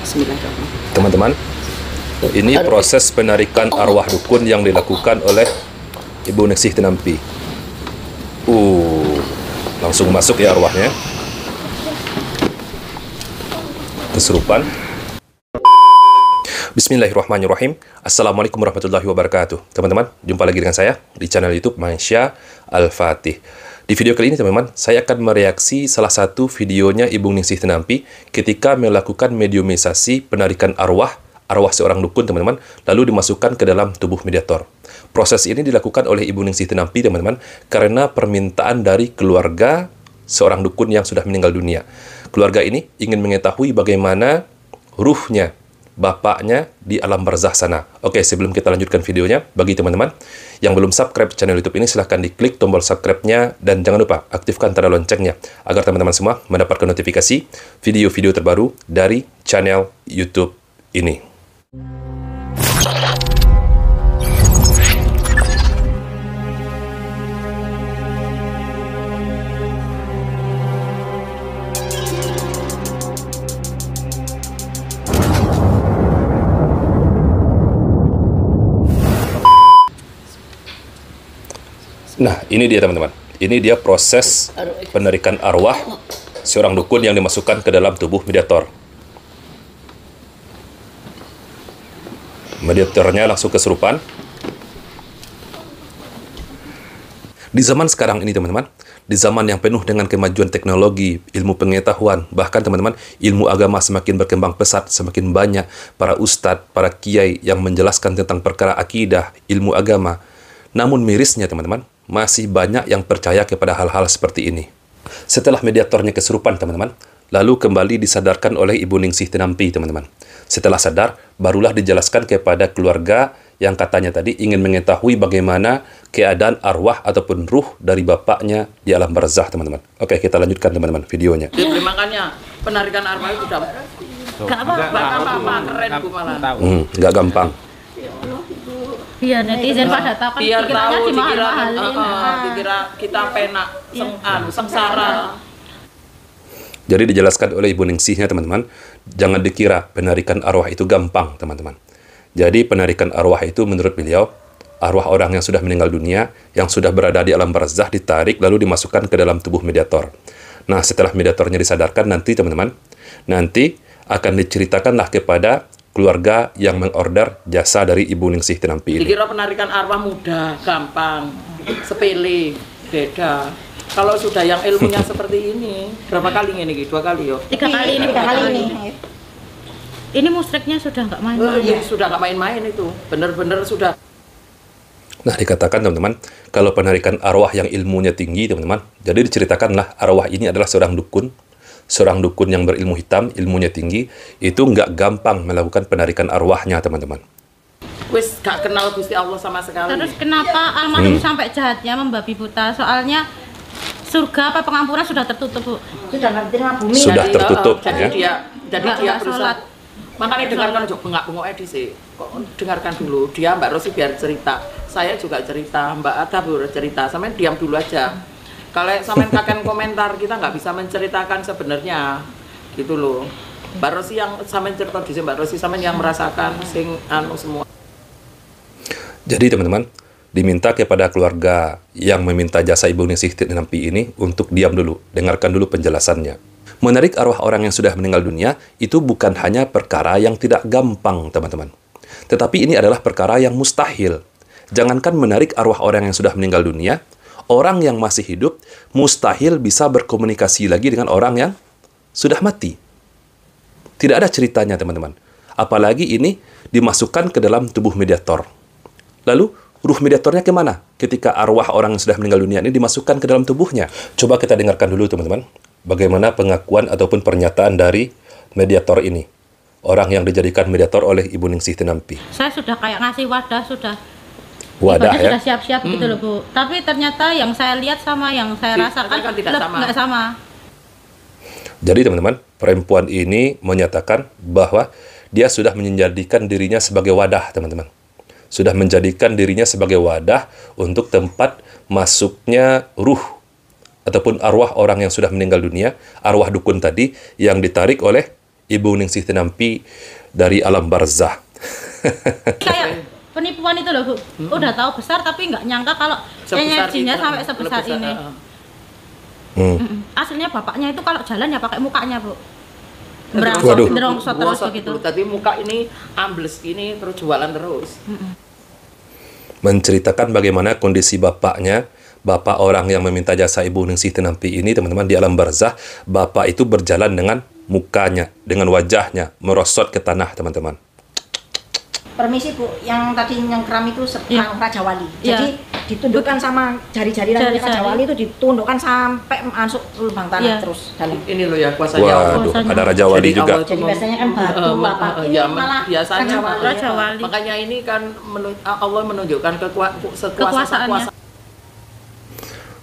Bismillahirrahmanirrahim. Teman-teman, ini proses penarikan arwah dukun yang dilakukan oleh Ibu Ningsih Tinampi. Langsung masuk ya arwahnya. Kesurupan. Bismillahirrahmanirrahim. Assalamualaikum warahmatullahi wabarakatuh. Teman-teman, jumpa lagi dengan saya di channel YouTube Mansya Al-Fatih. Di video kali ini, teman-teman, saya akan mereaksi salah satu videonya Ibu Ningsih Tinampi ketika melakukan mediumisasi penarikan arwah seorang dukun, teman-teman, lalu dimasukkan ke dalam tubuh mediator. Proses ini dilakukan oleh Ibu Ningsih Tinampi, teman-teman, karena permintaan dari keluarga seorang dukun yang sudah meninggal dunia. Keluarga ini ingin mengetahui bagaimana ruhnya bapaknya di alam barzah sana. Oke, sebelum kita lanjutkan videonya, bagi teman-teman yang belum subscribe channel YouTube ini, silahkan diklik tombol subscribe-nya dan jangan lupa aktifkan tanda loncengnya agar teman-teman semua mendapatkan notifikasi video-video terbaru dari channel YouTube ini. Nah, ini dia teman-teman. Ini dia proses penarikan arwah seorang dukun yang dimasukkan ke dalam tubuh mediator. Mediatornya langsung kesurupan. Di zaman sekarang ini teman-teman, di zaman yang penuh dengan kemajuan teknologi, ilmu pengetahuan, bahkan teman-teman, ilmu agama semakin berkembang pesat, semakin banyak para ustadz, para kiai yang menjelaskan tentang perkara akidah, ilmu agama. Namun mirisnya teman-teman, masih banyak yang percaya kepada hal-hal seperti ini. Setelah mediatornya kesurupan, teman-teman, lalu kembali disadarkan oleh Ibu Ningsih Tinampi, teman-teman. Setelah sadar, barulah dijelaskan kepada keluarga yang katanya tadi ingin mengetahui bagaimana keadaan arwah ataupun ruh dari bapaknya di alam barzah, teman-teman. Oke, kita lanjutkan, teman-teman, videonya. Makanya penarikan arwah itu udah gak apa-apa, keren Bu malah. Nggak gampang. Biar netizen pada tahu kan, biar tahu dikira kita penak sengsara. Jadi dijelaskan oleh Ibu Ningsihnya, teman-teman, jangan dikira penarikan arwah itu gampang, teman-teman. Jadi penarikan arwah itu menurut beliau, arwah orang yang sudah meninggal dunia, yang sudah berada di alam barzah ditarik lalu dimasukkan ke dalam tubuh mediator. Nah, setelah mediatornya disadarkan nanti, teman-teman, nanti akan diceritakanlah kepada keluarga yang mengorder jasa dari Ibu Ningsih Tinampi ini. Dikira penarikan arwah mudah, gampang, sepele, beda. Kalau sudah yang ilmunya seperti ini, berapa kali ini? 2 kali yo? 3 kali ini. Ini mustriknya sudah nggak main-main. Iya, sudah nggak main-main itu, bener-bener sudah. Nah, dikatakan teman-teman, kalau penarikan arwah yang ilmunya tinggi, teman-teman, jadi diceritakanlah arwah ini adalah seorang dukun yang berilmu hitam, ilmunya tinggi, itu nggak gampang melakukan penarikan arwahnya, teman-teman. Wis gak kenal Gusti Allah sama sekali. Terus kenapa almarhum sampai jahatnya membabi buta? Soalnya surga apa pengampunan sudah tertutup, Bu. Sudah ngerti bumi. Sudah tertutup, jadi ya. dia berusaha. Makanya dengarkan bengak-bengok edisi. Kok dengarkan dulu. Dia Mbak Rosi biar cerita. Saya juga cerita, Mbak Ada cerita. Sampai diam dulu aja. Kalau sampean kakek komentar, kita nggak bisa menceritakan sebenarnya, gitu loh. Mbak Rosi yang sampean cerita di sini, Mbak Rosi sampean yang merasakan sing semua. Jadi teman-teman, diminta kepada keluarga yang meminta jasa Ibu Ningsih Tinampi ini untuk diam dulu, dengarkan dulu penjelasannya. Menarik arwah orang yang sudah meninggal dunia itu bukan hanya perkara yang tidak gampang, teman-teman. Tetapi ini adalah perkara yang mustahil. Jangankan menarik arwah orang yang sudah meninggal dunia, orang yang masih hidup mustahil bisa berkomunikasi lagi dengan orang yang sudah mati. Tidak ada ceritanya, teman-teman. Apalagi ini dimasukkan ke dalam tubuh mediator. Lalu, ruh mediatornya kemana ketika arwah orang yang sudah meninggal dunia ini dimasukkan ke dalam tubuhnya? Coba kita dengarkan dulu, teman-teman, bagaimana pengakuan ataupun pernyataan dari mediator ini. Orang yang dijadikan mediator oleh Ibu Ningsih Tinampi. Saya sudah kayak ngasih wadah, sudah ya? Sudah siap-siap gitu loh, Bu. Tapi ternyata yang saya lihat sama yang saya rasakan nggak sama. Jadi teman-teman, perempuan ini menyatakan bahwa dia sudah menjadikan dirinya sebagai wadah, teman-teman. Sudah menjadikan dirinya sebagai wadah untuk tempat masuknya ruh ataupun arwah orang yang sudah meninggal dunia, arwah dukun tadi yang ditarik oleh Ibu Ningsih Tinampi dari alam barzah. Kayak penipuan itu loh Bu. Udah tahu besar tapi nggak nyangka kalau energinya sampai sebesar ini. Aslinya bapaknya itu kalau jalan ya pakai mukanya Bu. Berongsot terus begitu. Tapi muka ini ambles gini terus jualan terus. Menceritakan bagaimana kondisi bapaknya, bapak orang yang meminta jasa Ibu Ningsih Tinampi ini, teman-teman, di alam barzah. Bapak itu berjalan dengan mukanya, dengan wajahnya merosot ke tanah, teman-teman. Permisi Bu, yang tadi nyengkram itu serang Raja Wali. Jadi ditundukkan sama jari-jari Raja Wali itu ditundukkan sampai masuk lubang tanah terus dalam. Ini loh ya kuasanya. Waduh, ada Raja Wali juga. Jadi biasanya kan batu apa ini malah biasanya Raja Wali. Makanya ini kan Allah menunjukkan kekuasaan.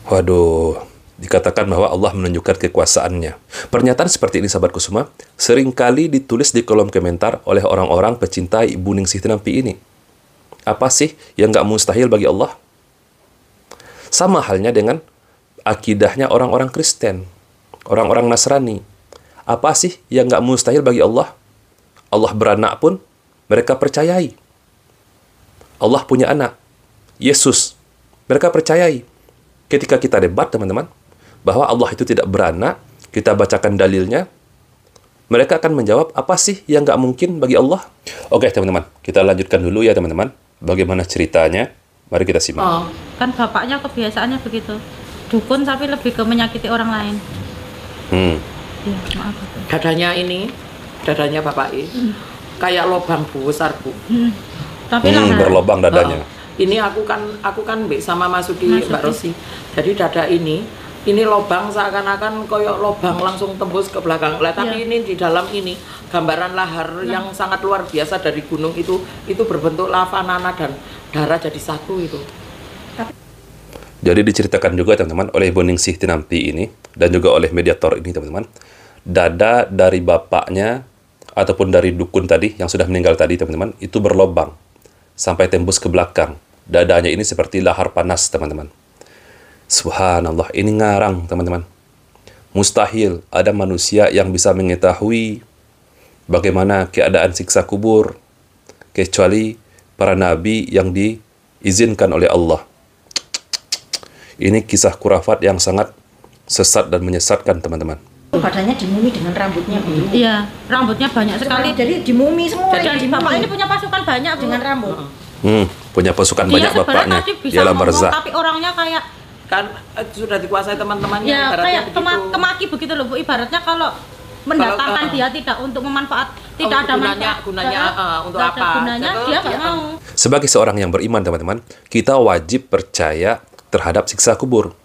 Waduh, dikatakan bahwa Allah menunjukkan kekuasaannya. Pernyataan seperti ini, sahabatku semua, seringkali ditulis di kolom komentar oleh orang-orang pecinta Ibu Ningsih Tinampi ini. Apa sih yang nggak mustahil bagi Allah? Sama halnya dengan akidahnya orang-orang Kristen, orang-orang Nasrani. Apa sih yang nggak mustahil bagi Allah? Allah beranak pun mereka percayai. Allah punya anak, Yesus, mereka percayai. Ketika kita debat, teman-teman, bahwa Allah itu tidak beranak, kita bacakan dalilnya, mereka akan menjawab, apa sih yang nggak mungkin bagi Allah? Oke, teman-teman, kita lanjutkan dulu ya, teman-teman. Bagaimana ceritanya? Mari kita simak. Kan bapaknya kebiasaannya begitu. Dukun tapi lebih ke menyakiti orang lain. Ya, maaf. Dadanya bapak ini, kayak lubang besar Bu. Tapi berlobang dadanya. Ini aku kan sama Mas Sudi, Mbak Rosi. Jadi dada ini lobang seakan-akan koyok lobang langsung tembus ke belakang. Tapi ini di dalam ini gambaran lahar yang sangat luar biasa dari gunung itu berbentuk lava, nanah dan darah jadi satu itu. Jadi diceritakan juga, teman-teman, oleh Ibu Ningsih Tinampi ini dan juga oleh mediator ini, teman-teman, dada dari bapaknya ataupun dari dukun tadi yang sudah meninggal tadi, teman-teman, itu berlobang sampai tembus ke belakang. Dadanya ini seperti lahar panas, teman-teman. Subhanallah, ini ngarang, teman-teman. Mustahil ada manusia yang bisa mengetahui bagaimana keadaan siksa kubur kecuali para nabi yang diizinkan oleh Allah. Ini kisah kurafat yang sangat sesat dan menyesatkan, teman-teman. Badannya dimumi dengan rambutnya. Iya, rambutnya banyak sekali. Jadi dimumi semua. Jadi bapak ini punya pasukan banyak dengan rambut. Punya pasukan banyak bapaknya di alam barzah. Tapi orangnya kayak kan sudah dikuasai teman-temannya. Ya, kayak kemaki begitu loh Bu. Ibaratnya kalau mendatangkan dia tidak untuk tidak ada gunanya untuk apa? Gunanya dia nggak mau. Sebagai seorang yang beriman, teman-teman, kita wajib percaya terhadap siksa kubur.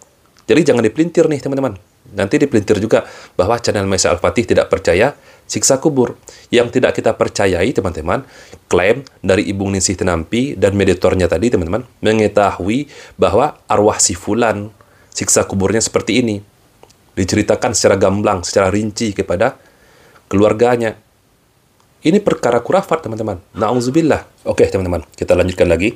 Jadi jangan dipelintir nih, teman-teman. Nanti dipelintir juga bahwa channel Maisya Al-Fatih tidak percaya siksa kubur. Yang tidak kita percayai, teman-teman, klaim dari Ibu Ningsih Tinampi dan mediatornya tadi, teman-teman, mengetahui bahwa arwah si fulan siksa kuburnya seperti ini. Diceritakan secara gamblang, secara rinci kepada keluarganya. Ini perkara kurafat, teman-teman. Na'udzubillah. Oke, teman-teman, kita lanjutkan lagi.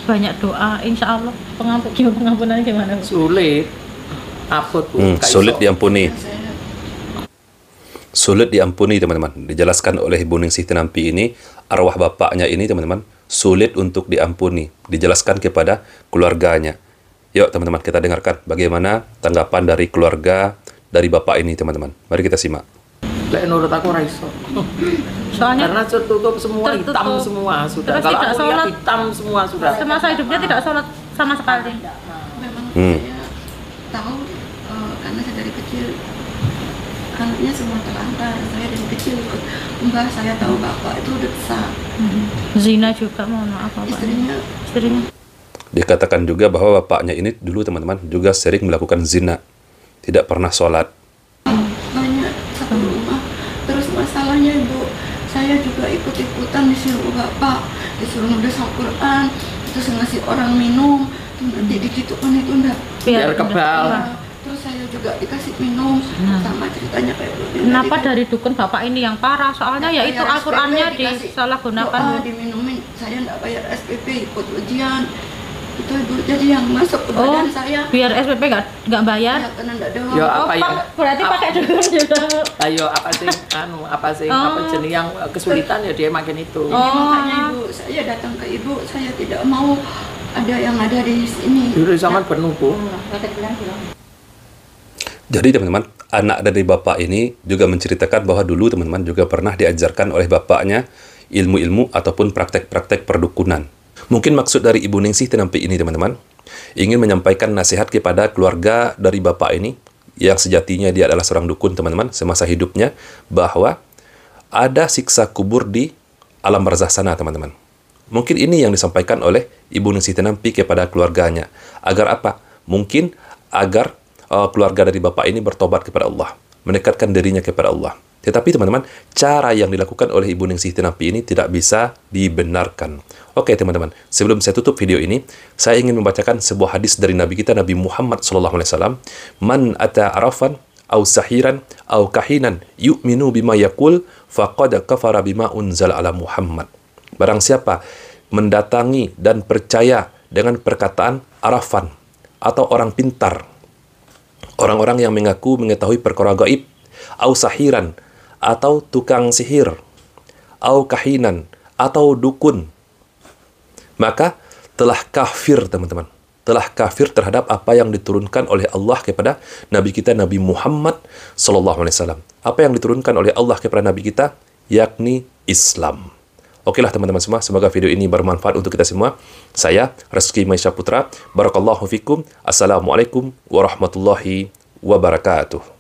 Banyak doa, insya Allah pengampunan gimana? Sulit. Sulit diampuni. Sulit diampuni, teman-teman. Dijelaskan oleh Ibu Ningsih Tinampi ini, arwah bapaknya ini, teman-teman, sulit untuk diampuni. Dijelaskan kepada keluarganya. Yuk, teman-teman, kita dengarkan bagaimana tanggapan dari keluarga dari bapak ini, teman-teman. Mari kita simak. Menurut aku raiso. Soalnya karena tertutup semua, hitam semua sudah. Terus kalau tidak aku sholat, lihat hitam semua sudah. Semasa hidupnya tidak sholat sama sekali. Memang saya tahu karena saya dari kecil anaknya semua terlantar. Saya dari kecil ikut mbah, saya tahu bapak itu udah besar. Zina juga, mohon maaf Pak. Istrinya. Dikatakan juga bahwa bapaknya ini dulu, teman-teman, juga sering melakukan zina. Tidak pernah sholat. Banyak satu rumah. Terus masalahnya Ibu, saya juga ikut-ikutan disuruh bapak, disuruh nulis Al-Quran, terus ngasih orang minum, nanti digitukan itu enggak. Biar kebal. Terus saya juga dikasih minum, sama ceritanya kayak begini. Kenapa dari dukun bapak ini yang parah? Soalnya ya itu Al-Qurannya disalahgunakan. Diminumin, saya enggak bayar SPP, ikut ujian. Itu Ibu, jadi yang masuk ke badan saya. Biar SPP nggak bayar. Ya, karena enggak ada uang. Ya apa ya? Berarti pakai dulu. Ayo apa sih apa jenis yang kesulitan ya dia makin itu. Makanya Ibu, saya datang ke Ibu, saya tidak mau ada yang ada di sini. Dulu zaman penuh Bu. Jadi teman-teman, anak dari bapak ini juga menceritakan bahwa dulu teman-teman juga pernah diajarkan oleh bapaknya ilmu-ilmu ataupun praktek-praktek perdukunan. Mungkin maksud dari Ibu Ningsih Tinampi ini teman-teman, ingin menyampaikan nasihat kepada keluarga dari bapak ini, yang sejatinya dia adalah seorang dukun teman-teman, semasa hidupnya, bahwa ada siksa kubur di alam barzah sana teman-teman. Mungkin ini yang disampaikan oleh Ibu Ningsih Tinampi kepada keluarganya. Agar apa? Mungkin agar keluarga dari bapak ini bertobat kepada Allah, mendekatkan dirinya kepada Allah. Tetapi teman-teman, cara yang dilakukan oleh Ibu Ningsih Tinampi ini tidak bisa dibenarkan. Oke teman-teman, sebelum saya tutup video ini, saya ingin membacakan sebuah hadis dari Nabi kita, Nabi Muhammad SAW. Man ata arafan, au sahiran, au kahinan, yu'minu bima yakul, faqad kafara bima unzal ala Muhammad. Barang siapa mendatangi dan percaya dengan perkataan arafan, atau orang pintar, orang-orang yang mengaku mengetahui perkara gaib, au sahiran, atau tukang sihir, au kahinan, atau dukun, maka telah kafir teman-teman. Telah kafir terhadap apa yang diturunkan oleh Allah kepada Nabi kita Nabi Muhammad SAW. Apa yang diturunkan oleh Allah kepada Nabi kita, yakni Islam. Okelah teman-teman semua, semoga video ini bermanfaat untuk kita semua. Saya Reski Maisha Putra, barakallahu fikum. Assalamualaikum warahmatullahi wabarakatuh.